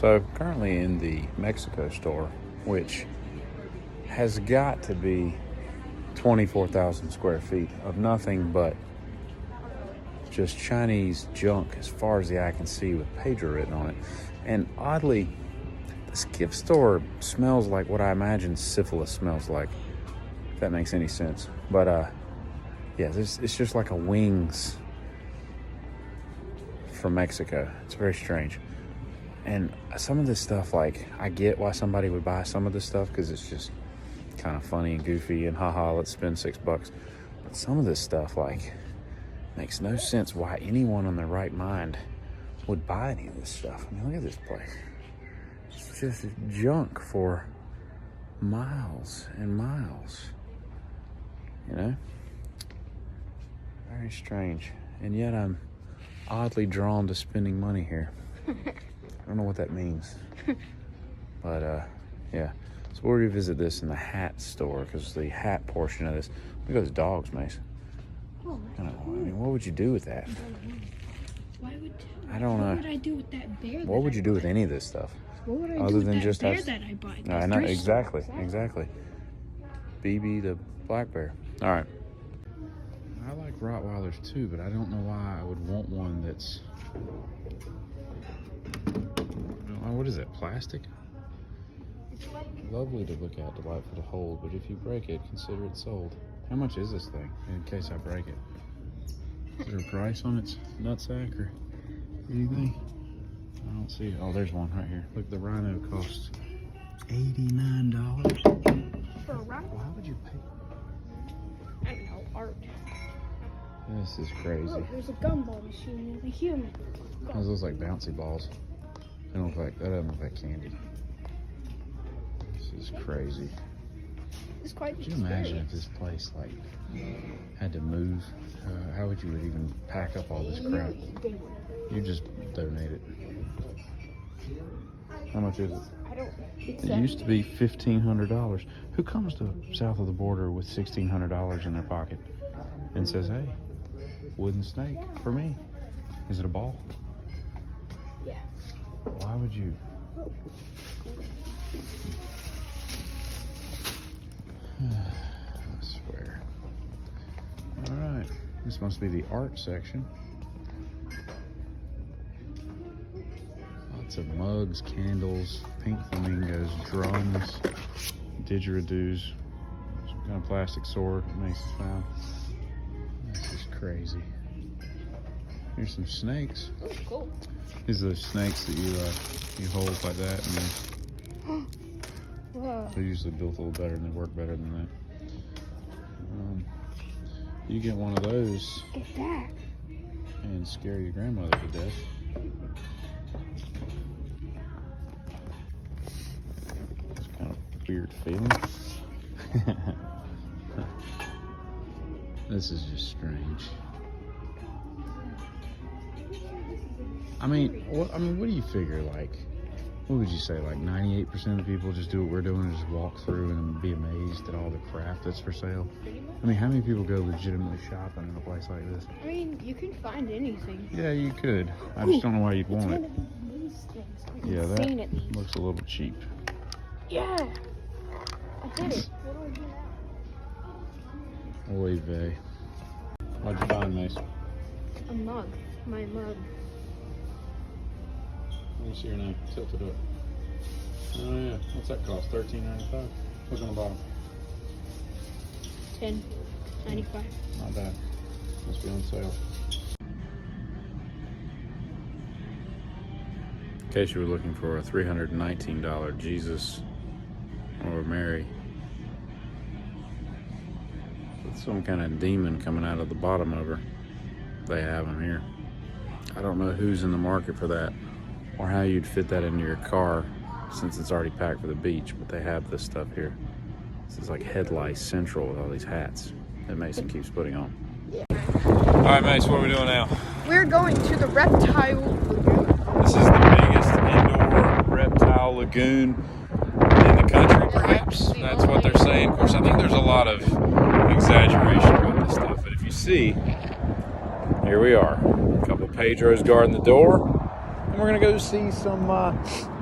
So currently in the Mexico store, which has got to be 24,000 square feet of nothing but just Chinese junk as far as the eye can see with Pedro written on it. And oddly, this gift store smells like what I imagine syphilis smells like, if that makes any sense. But yeah, it's just like a wings from Mexico. It's very strange. And some of this stuff, like, I get why somebody would buy some of this stuff because it's just kind of funny and goofy and haha, let's spend $6. But some of this stuff, like, makes no sense why anyone on their right mind would buy any of this stuff. I mean, look at this place. It's just junk for miles and miles, you know? Very strange. And yet I'm oddly drawn to spending money here. I don't know what that means. But, yeah. So we'll revisit this in the hat store because the hat portion of this... Look at those dogs, Mace. Oh, I mean, what would you do with that? Why would... I don't know. What would I do with that bear? What would you do with any of this stuff? What would I Other do with than that just bear have... that I bought? I know, exactly. BB the black bear. All right. I like Rottweilers too, but I don't know why I would want one that's... What is that, plastic? Lovely to look at, delightful to hold, but if you break it, consider it sold. How much is this thing, in case I break it? Is there a price on its nutsack or anything? I don't see it. Oh, there's one right here. Look, the Rhino costs $89. For a rhino? Why would you pay? I don't know, art. This is crazy. Look, there's a gumball machine and a human. Those look like bouncy balls. They don't look like, that doesn't look like candy. This is crazy. It's quite Could you imagine if this place, like, had to move? How would you even pack up all this crap? You just donate it. How much is it? I don't... It used to be $1,500. Who comes to south of the border with $1,600 in their pocket and says, hey, wooden snake for me? Is it a ball? Yeah. Why would you? I swear. All right, this must be the art section. Lots of mugs, candles, pink flamingos, drums, didgeridoos, some kind of plastic sword Mace found. This is crazy. Here's some snakes. Oh, cool. These are those snakes that you hold like that, and Whoa. they're usually built a little better and they work better than that. You get one of those Get that. and scare your grandmother to death. It's kind of a weird feeling. This is just strange. I mean, what do you figure? Like, what would you say? Like 98% of people just do what we're doing and just walk through and be amazed at all the crap that's for sale. I mean, how many people go legitimately shopping in a place like this? I mean, you can find anything. Yeah, you could. I just don't know why you'd want it. These things. Yeah, Insane that at these. looks a little bit cheap. Yeah. I did it. What do I do now? Oy vey. What'd you find, Mace? A mug. My mug. Let me see your name. Tilt it up. Oh yeah. What's that cost? $13.95. Look on the bottom. $10.95. Not bad. Must be on sale. In case you were looking for a $319 Jesus or Mary with some kind of demon coming out of the bottom of her, they have them here. I don't know who's in the market for that or how you'd fit that into your car since it's already packed for the beach, but they have this stuff here. This is like Head Lice Central with all these hats that Mason keeps putting on. Yeah. All right, Mace, what are we doing now? We're going to the Reptile Lagoon. This is the biggest indoor reptile lagoon in the country, perhaps. That's what they're saying. Of course, I think there's a lot of exaggeration about this stuff, but if you see, here we are. A couple Pedros guarding the door, and we're gonna go see some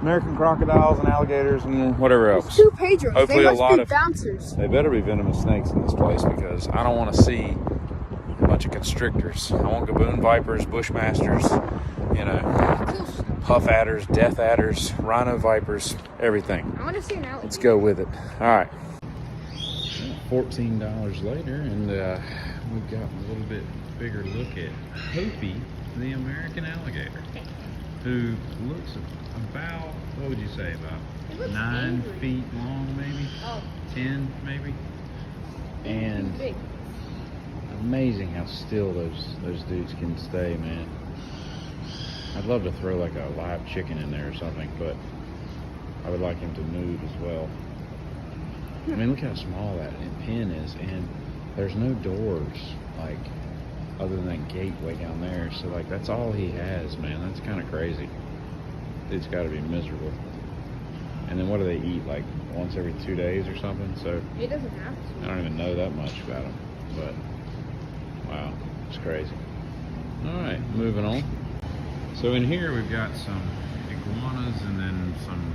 American crocodiles and alligators and whatever else. There's 2 Pedros. Hopefully They a must lot be of bouncers. They better be venomous snakes in this place because I don't want to see a bunch of constrictors. I want Gaboon Vipers, Bushmasters, you know, puff adders, death adders, Rhino Vipers, everything. I want to see an alligator. Let's go with it. All right. $14 later, and we've got a little bit bigger look at Hopi, the American alligator, who looks about, what would you say, about 9 feet long, maybe? Oh. 10, maybe? And Big. amazing how still those dudes can stay, man. I'd love to throw like a live chicken in there or something, but I would like him to move as well. I mean, look how small that pen is, and there's no doors, like, other than that gate way down there. So, like, that's all he has, man. That's kind of crazy. It's got to be miserable. And then what do they eat, like, once every 2 days or something? So, He doesn't have to. I don't even know that much about them, but, wow, it's crazy. All right, moving on. So, in here, we've got some iguanas and then some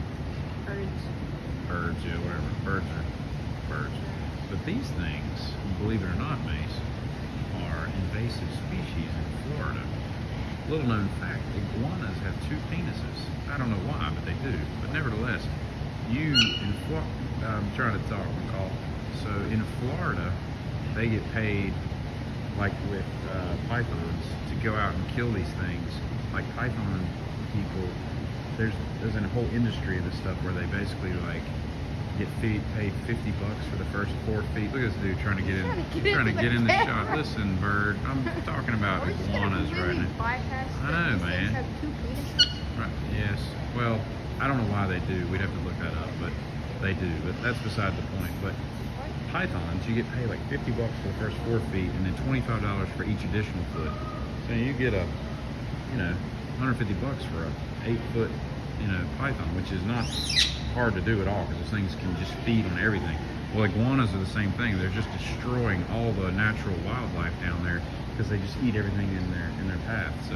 birds, yeah, whatever. Birds. But these things, believe it or not, Mace, are invasive species in Florida. Little known fact, iguanas have 2 penises. I don't know why, but they do. But nevertheless, I'm trying to talk, McCall. So in Florida, they get paid, like with pythons, to go out and kill these things. Like python people, there's a whole industry of this stuff where they basically like get paid $50 for the first 4 feet. Look at this dude trying to get in the shot. Listen, bird, I'm talking about iguanas right now. I know, man. Have 2 penises? Right, yes. Well, I don't know why they do. We'd have to look that up, but they do. But that's beside the point. But pythons, you get paid like $50 for the first 4 feet, and then $25 for each additional foot. So you get a, $150 for a 8-foot, python, which is not hard to do at all because those things can just feed on everything. Well, iguanas are the same thing. They're just destroying all the natural wildlife down there because they just eat everything in their path. So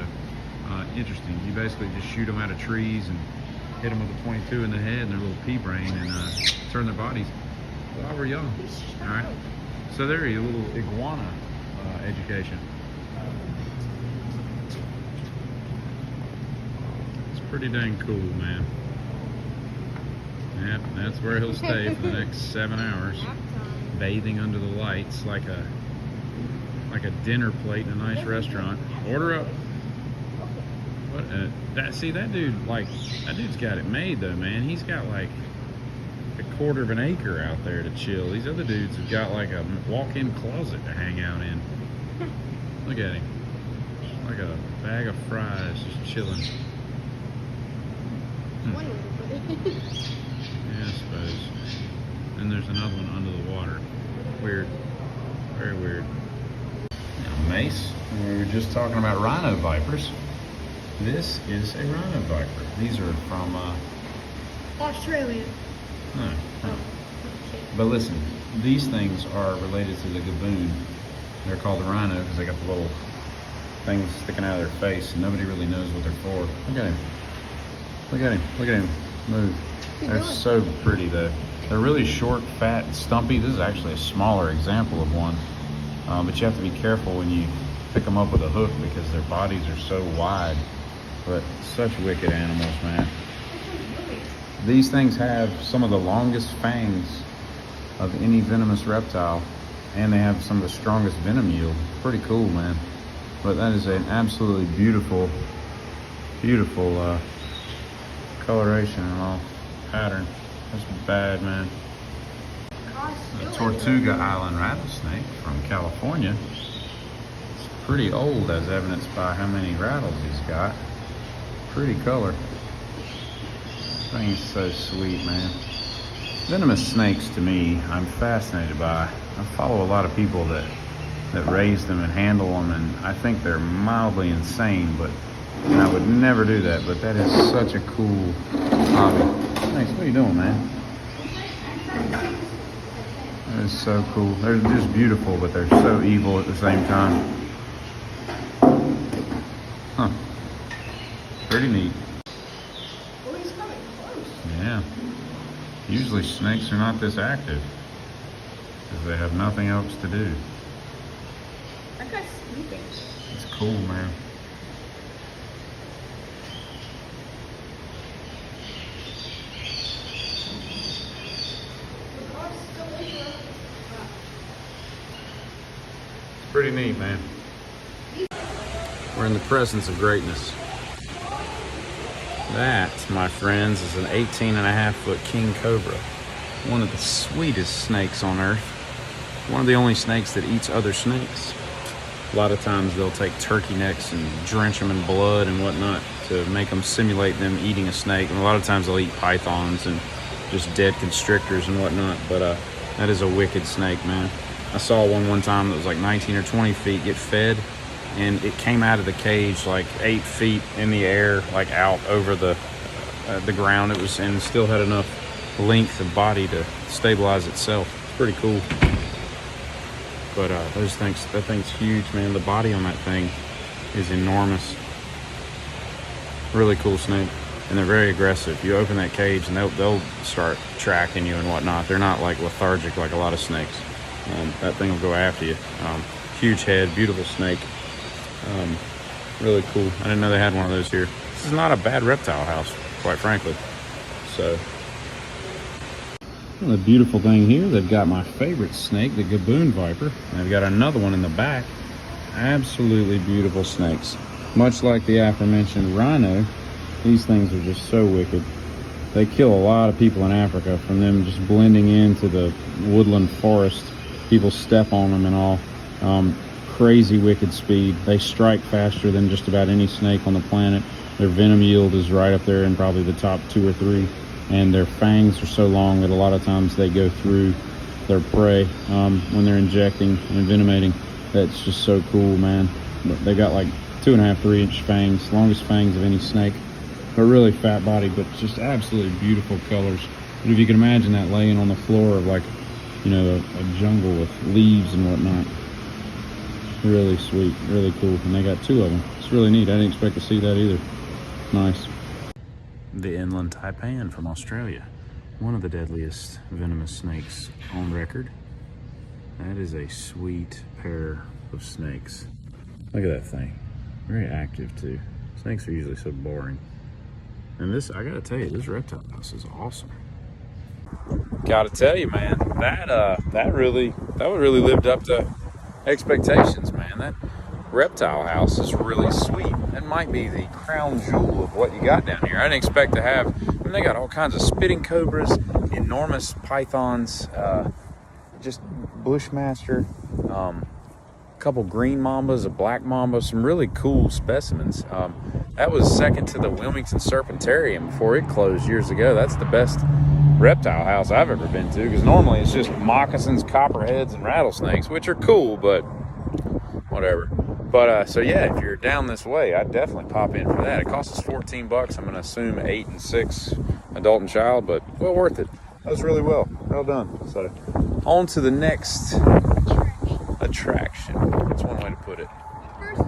interesting. You basically just shoot them out of trees and hit them with a .22 in the head and their little pea brain and turn their bodies while we're young. All right. So there you go, a little iguana education. It's pretty dang cool, man. Yep, that's where he'll stay for the next 7 hours, bathing under the lights like a dinner plate in a nice restaurant. Order up. What? That dude's got it made though, man. He's got like a quarter of an acre out there to chill. These other dudes have got like a walk-in closet to hang out in. Look at him, like a bag of fries, just chilling. Yeah, I suppose. And there's another one under the water. Weird. Very weird. Now, Mace, we were just talking about Rhino Vipers. This is a Rhino Viper. These are from Australia. No. But listen, these things are related to the Gaboon. They're called the Rhino because they got the little things sticking out of their face and nobody really knows what they're for. Look at him. Look at him. Look at him. Move. They're so pretty though. They're really short, fat, and stumpy. This is actually a smaller example of one. But you have to be careful when you pick them up with a hook because their bodies are so wide. But such wicked animals, man. These things have some of the longest fangs of any venomous reptile. And they have some of the strongest venom yield. Pretty cool, man. But that is an absolutely beautiful, beautiful coloration and all. Pattern. That's bad, man. The Tortuga Island rattlesnake from California. It's pretty old as evidenced by how many rattles he's got. Pretty color. This thing is so sweet, man. Venomous snakes to me, I'm fascinated by. I follow a lot of people that raise them and handle them, and I think they're mildly insane, but and I would never do that, but that is such a cool hobby. Thanks, what are you doing, man? That is so cool. They're just beautiful, but they're so evil at the same time. Huh. Pretty neat. Usually snakes are not this active because they have nothing else to do. That guy's sleeping. It's cool, man. It's pretty neat, man. We're in the presence of greatness. That, my friends, is an 18.5-foot king cobra. One of the sweetest snakes on earth. One of the only snakes that eats other snakes. A lot of times they'll take turkey necks and drench them in blood and whatnot to make them simulate them eating a snake. And a lot of times they'll eat pythons and just dead constrictors and whatnot. But that is a wicked snake, man. I saw one time that was like 19 or 20 feet get fed, and it came out of the cage like 8 feet in the air, like out over the ground. It was, and still had enough length of body to stabilize itself. It's pretty cool. But those things, that thing's huge, man. The body on that thing is enormous. Really cool snake, and they're very aggressive. You open that cage and they'll start tracking you and whatnot. They're not like lethargic like a lot of snakes. That thing will go after you. Huge head, beautiful snake. Really cool. I didn't know they had one of those here. This is not a bad reptile house, quite frankly. So, well, the beautiful thing here, they've got my favorite snake, the Gaboon Viper. And they've got another one in the back. Absolutely beautiful snakes. Much like the aforementioned rhino, these things are just so wicked. They kill a lot of people in Africa from them just blending into the woodland forest. People step on them and all. Crazy wicked speed. They strike faster than just about any snake on the planet. Their venom yield is right up there in probably the top 2 or 3. And their fangs are so long that a lot of times they go through their prey when they're injecting and envenomating. That's just so cool, man. But they got like 2.5, 3-inch fangs, longest fangs of any snake. But really fat body, but just absolutely beautiful colors. But if you can imagine that laying on the floor of like, you know, a jungle with leaves and whatnot. Really sweet, really cool. And they got 2 of them. It's really neat. I didn't expect to see that either. Nice. The inland Taipan from Australia. One of the deadliest venomous snakes on record. That is a sweet pair of snakes. Look at that thing. Very active too. Snakes are usually so boring. And this, I gotta tell you, this reptile house is awesome. Gotta tell you, man, that really lived up to expectations, man. That reptile house is really sweet. It might be the crown jewel of what you got down here. I didn't expect to have, I mean, they got all kinds of spitting cobras, enormous pythons, just bushmaster, a couple green mambas, a black mamba, some really cool specimens. That was second to the Wilmington Serpentarium before it closed years ago. That's the best reptile house I've ever been to, because normally it's just moccasins, copperheads, and rattlesnakes, which are cool, but whatever. But so yeah, if you're down this way, I'd definitely pop in for that. It costs us $14. I'm gonna assume 8 and 6 adult and child, but well worth it. That was really well done. So on to the next attraction. That's one way to put it. First,